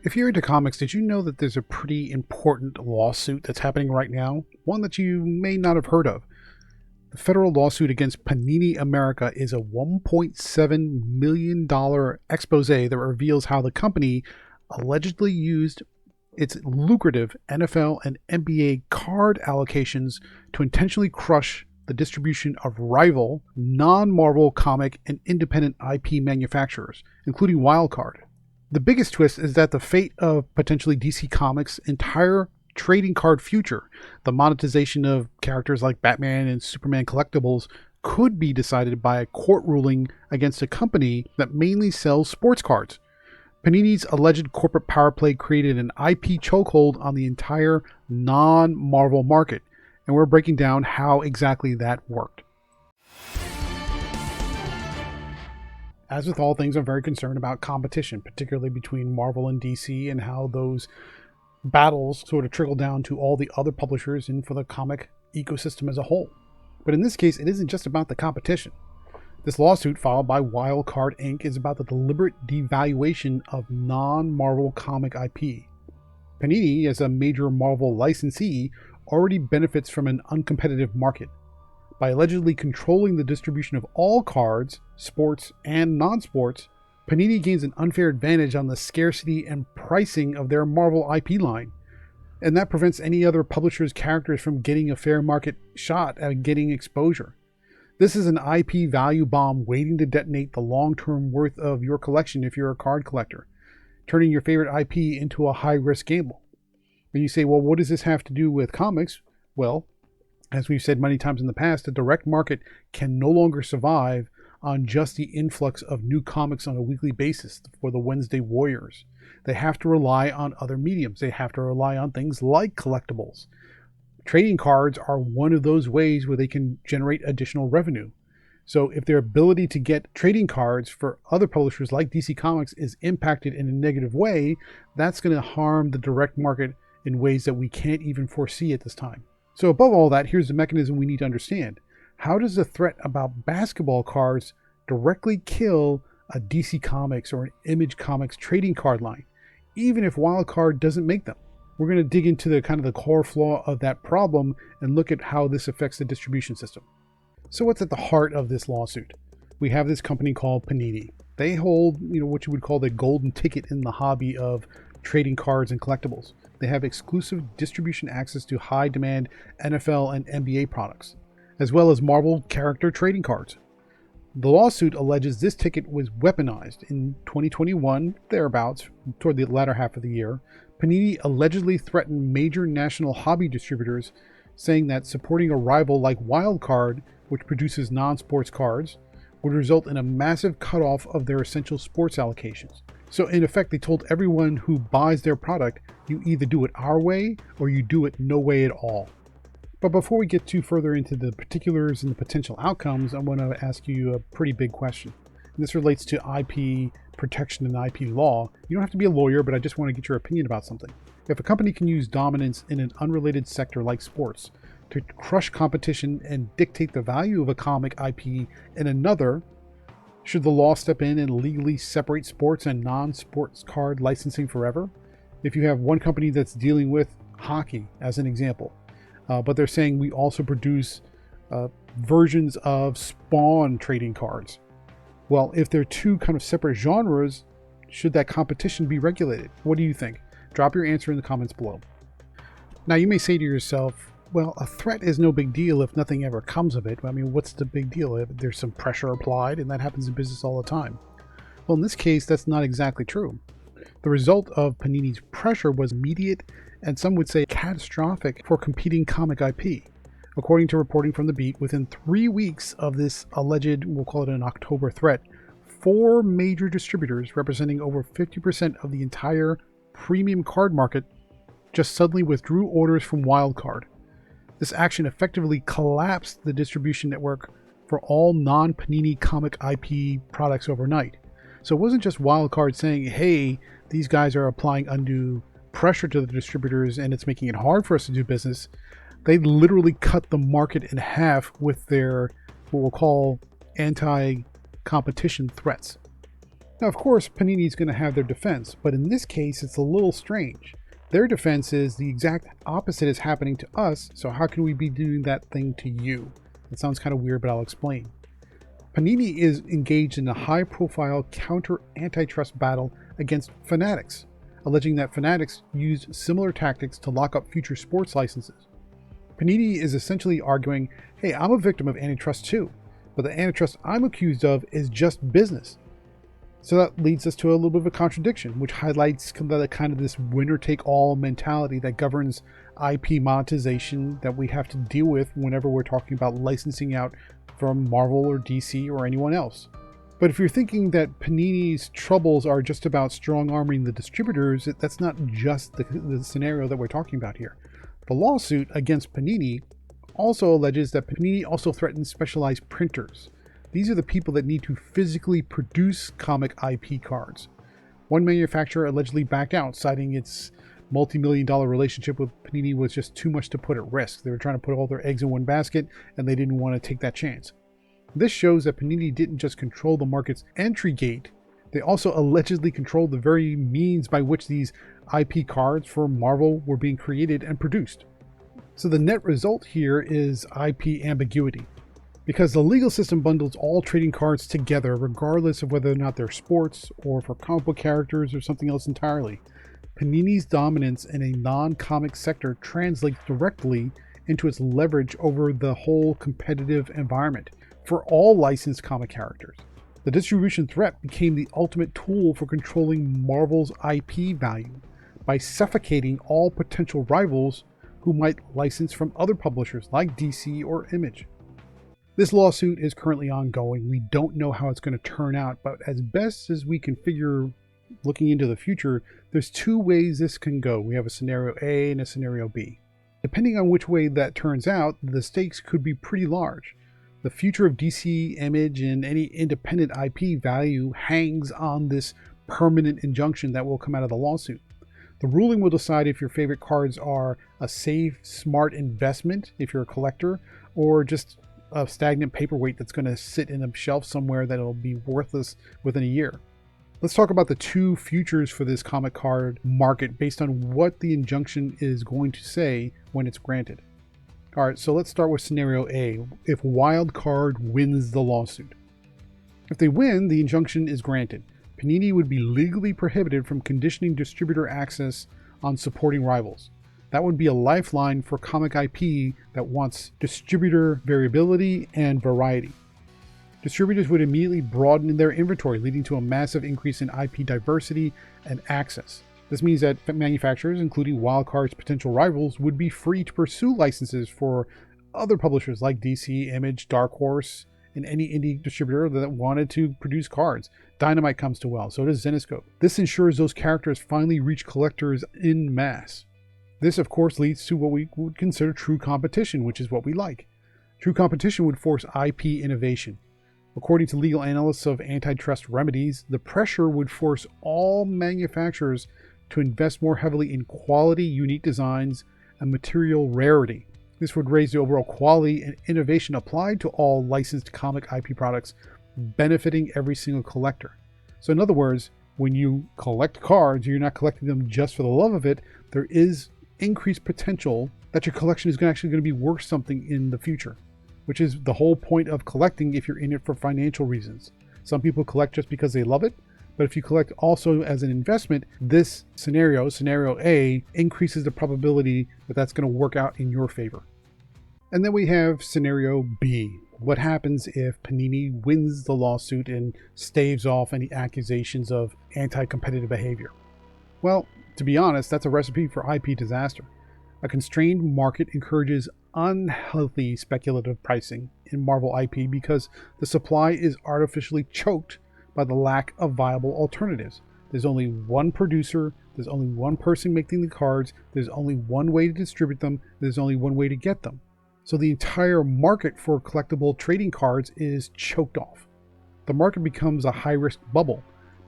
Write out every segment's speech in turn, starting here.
If you're into comics, did you know that there's a pretty important lawsuit that's happening right now? One that you may not have heard of. The federal lawsuit against Panini America is a $1.7 million expose that reveals how the company allegedly used its lucrative NFL and NBA card allocations to intentionally crush the distribution of rival, non-Marvel comic and independent IP manufacturers, including Wildcard. The biggest twist is that the fate of potentially DC Comics' entire trading card future, the monetization of characters like Batman and Superman collectibles, could be decided by a court ruling against a company that mainly sells sports cards. Panini's alleged corporate power play created an IP chokehold on the entire non-Marvel market, and we're breaking down how exactly that worked. As with all things, I'm very concerned about competition, particularly between Marvel and DC, and how those battles sort of trickle down to all the other publishers and for the comic ecosystem as a whole. But in this case, it isn't just about the competition. This lawsuit filed by Wildcard Inc. is about the deliberate devaluation of non-Marvel comic IP. Panini, as a major Marvel licensee, already benefits from an uncompetitive market. By allegedly controlling the distribution of all cards, sports and non-sports, Panini gains an unfair advantage on the scarcity and pricing of their Marvel IP line, and that prevents any other publisher's characters from getting a fair market shot at getting exposure. This is an IP value bomb waiting to detonate the long-term worth of your collection if you're a card collector, turning your favorite IP into a high-risk gamble. And you say, well, what does this have to do with comics? Well, as we've said many times in the past, the direct market can no longer survive on just the influx of new comics on a weekly basis for the Wednesday Warriors. They have to rely on other mediums. They have to rely on things like collectibles. Trading cards are one of those ways where they can generate additional revenue. So if their ability to get trading cards for other publishers like DC Comics is impacted in a negative way, that's going to harm the direct market in ways that we can't even foresee at this time. So above all that, here's the mechanism we need to understand. How does the threat about basketball cards directly kill a DC Comics or an Image Comics trading card line, even if Wildcard doesn't make them? We're going to dig into the core flaw of that problem and look at how this affects the distribution system. So what's at the heart of this lawsuit? We have this company called Panini. They hold, what you would call the golden ticket in the hobby of trading cards and collectibles. They have exclusive distribution access to high-demand NFL and NBA products, as well as Marvel character trading cards. The lawsuit alleges this ticket was weaponized. In 2021, thereabouts, toward the latter half of the year, Panini allegedly threatened major national hobby distributors, saying that supporting a rival like Wildcard, which produces non-sports cards, would result in a massive cutoff of their essential sports allocations. So in effect, they told everyone who buys their product, you either do it our way or you do it no way at all. But before we get too further into the particulars and the potential outcomes, I want to ask you a pretty big question. And this relates to IP protection and IP law. You don't have to be a lawyer, but I just want to get your opinion about something. If a company can use dominance in an unrelated sector like sports to crush competition and dictate the value of a comic IP in another, should the law step in and legally separate sports and non-sports card licensing forever? If you have one company that's dealing with hockey, as an example, but they're saying we also produce versions of Spawn trading cards. Well, if they're two kind of separate genres, should that competition be regulated? What do you think? Drop your answer in the comments below. Now, you may say to yourself, well, a threat is no big deal if nothing ever comes of it. I mean, what's the big deal? If there's some pressure applied, and that happens in business all the time. Well, in this case, that's not exactly true. The result of Panini's pressure was immediate and some would say catastrophic for competing comic IP. According to reporting from The Beat, within 3 weeks of this alleged, we'll call it an October threat, 4 major distributors representing over 50% of the entire premium card market just suddenly withdrew orders from Wildcard. This action effectively collapsed the distribution network for all non-Panini comic IP products overnight. So it wasn't just Wildcard saying, hey, these guys are applying undue pressure to the distributors and it's making it hard for us to do business. They literally cut the market in half with their, what we'll call, anti-competition threats. Now, of course, Panini's going to have their defense, but in this case, it's a little strange. Their defense is the exact opposite is happening to us, so how can we be doing that thing to you? It sounds kind of weird, but I'll explain. Panini is engaged in a high-profile counter-antitrust battle against Fanatics, alleging that Fanatics used similar tactics to lock up future sports licenses. Panini is essentially arguing, hey, I'm a victim of antitrust too, but the antitrust I'm accused of is just business. So that leads us to a little bit of a contradiction, which highlights kind of this winner-take-all mentality that governs IP monetization that we have to deal with whenever we're talking about licensing out from Marvel or DC or anyone else. But if you're thinking that Panini's troubles are just about strong-arming the distributors, that's not just the scenario that we're talking about here. The lawsuit against Panini also alleges that Panini also threatens specialized printers. These are the people that need to physically produce comic IP cards. One manufacturer allegedly backed out, citing its multi-million-dollar relationship with Panini was just too much to put at risk. They were trying to put all their eggs in one basket, and they didn't want to take that chance. This shows that Panini didn't just control the market's entry gate, they also allegedly controlled the very means by which these IP cards for Marvel were being created and produced. So the net result here is IP ambiguity. Because the legal system bundles all trading cards together regardless of whether or not they're sports or for comic book characters or something else entirely. Panini's dominance in a non-comic sector translates directly into its leverage over the whole competitive environment for all licensed comic characters. The distribution threat became the ultimate tool for controlling Marvel's IP value by suffocating all potential rivals who might license from other publishers like DC or Image. This lawsuit is currently ongoing. We don't know how it's going to turn out, but as best as we can figure looking into the future, there's two ways this can go. We have a scenario A and a scenario B. Depending on which way that turns out, the stakes could be pretty large. The future of DC, Image, and any independent IP value hangs on this permanent injunction that will come out of the lawsuit. The ruling will decide if your favorite cards are a safe, smart investment if you're a collector, or just a stagnant paperweight that's going to sit in a shelf somewhere that'll be worthless within a year. Let's talk about the two futures for this comic card market based on what the injunction is going to say when it's granted. All right, so let's start with scenario A, if Wildcard wins the lawsuit. If they win, the injunction is granted. Panini would be legally prohibited from conditioning distributor access on supporting rivals. That would be a lifeline for comic IP that wants distributor variability and variety. Distributors would immediately broaden their inventory, leading to a massive increase in IP diversity and access. This means that manufacturers, including Wildcard's potential rivals, would be free to pursue licenses for other publishers like DC, Image, Dark Horse, and any indie distributor that wanted to produce cards. Dynamite comes to well, so does Zenescope. This ensures those characters finally reach collectors en masse. This, of course, leads to what we would consider true competition, which is what we like. True competition would force IP innovation. According to legal analysts of antitrust remedies, the pressure would force all manufacturers to invest more heavily in quality, unique designs, and material rarity. This would raise the overall quality and innovation applied to all licensed comic IP products, benefiting every single collector. So in other words, when you collect cards, you're not collecting them just for the love of it. There is increased potential that your collection is actually going to be worth something in the future, which is the whole point of collecting if you're in it for financial reasons. Some people collect just because they love it, but if you collect also as an investment, this scenario A, increases the probability that that's going to work out in your favor. And then we have scenario B. What happens if Panini wins the lawsuit and staves off any accusations of anti-competitive behavior? Well, to be honest, that's a recipe for IP disaster. A constrained market encourages unhealthy speculative pricing in Marvel IP because the supply is artificially choked by the lack of viable alternatives. There's only one producer, there's only one person making the cards, there's only one way to distribute them, there's only one way to get them. So the entire market for collectible trading cards is choked off. The market becomes a high-risk bubble,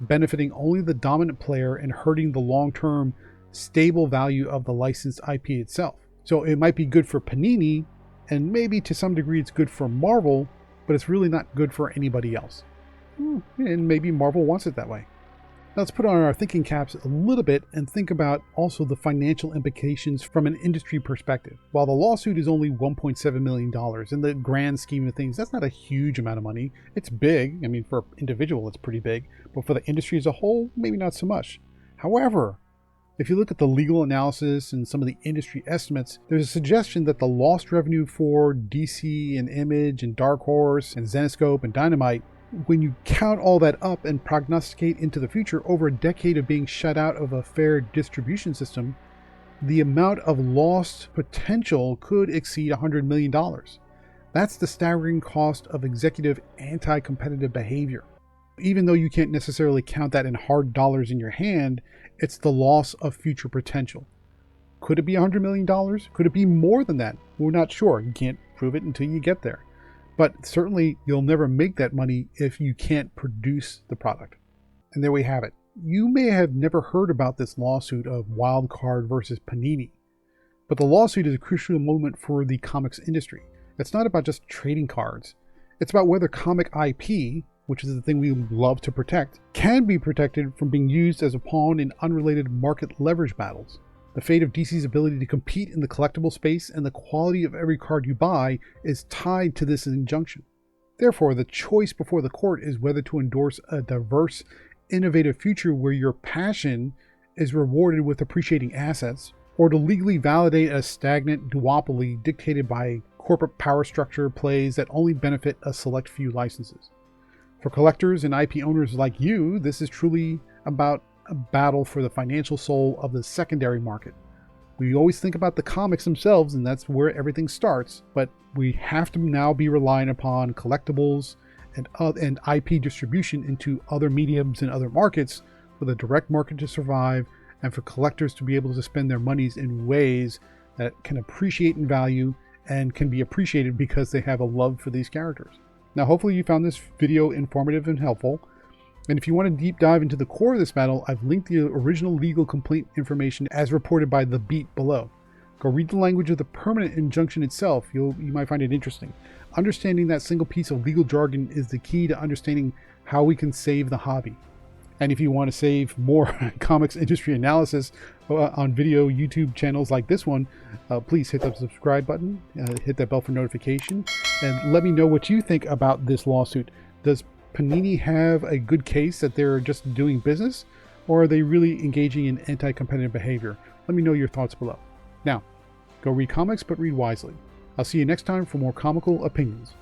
benefiting only the dominant player and hurting the long-term stable value of the licensed IP itself. So it might be good for Panini, and maybe to some degree it's good for Marvel, but it's really not good for anybody else. And maybe Marvel wants it that way. Now let's put on our thinking caps a little bit and think about also the financial implications from an industry perspective. While the lawsuit is only $1.7 million, in the grand scheme of things, that's not a huge amount of money. It's big. I mean, for an individual, it's pretty big. But for the industry as a whole, maybe not so much. However, if you look at the legal analysis and some of the industry estimates, there's a suggestion that the lost revenue for DC and Image and Dark Horse and Zenescope and Dynamite, when you count all that up and prognosticate into the future over a decade of being shut out of a fair distribution system, the amount of lost potential could exceed $100 million. That's the staggering cost of executive anti-competitive behavior. Even though you can't necessarily count that in hard dollars in your hand, it's the loss of future potential. Could it be $100 million? Could it be more than that? We're not sure. You can't prove it until you get there. But certainly you'll never make that money if you can't produce the product. And there we have it. You may have never heard about this lawsuit of Wildcard versus Panini, but the lawsuit is a crucial moment for the comics industry. It's not about just trading cards. It's about whether comic IP, which is the thing we love to protect, can be protected from being used as a pawn in unrelated market leverage battles. The fate of DC's ability to compete in the collectible space and the quality of every card you buy is tied to this injunction. Therefore, the choice before the court is whether to endorse a diverse, innovative future where your passion is rewarded with appreciating assets, or to legally validate a stagnant duopoly dictated by corporate power structure plays that only benefit a select few licenses. For collectors and IP owners like you, this is truly about a battle for the financial soul of the secondary market. We always think about the comics themselves, and that's where everything starts, but we have to now be relying upon collectibles and IP distribution into other mediums and other markets for the direct market to survive and for collectors to be able to spend their monies in ways that can appreciate in value and can be appreciated because they have a love for these characters. Now, hopefully you found this video informative and helpful. And if you want to deep dive into the core of this battle, I've linked the original legal complaint information as reported by The Beat below. Go read the language of the permanent injunction itself. You might find it interesting. Understanding that single piece of legal jargon is the key to understanding how we can save the hobby. And if you want to save more comics industry analysis on video YouTube channels like this one, please hit that subscribe button, hit that bell for notification, and let me know what you think about this lawsuit. Does Panini have a good case that they're just doing business, or are they really engaging in anti-competitive behavior? Let me know your thoughts below. Now, go read comics, but read wisely. I'll see you next time for more comical opinions.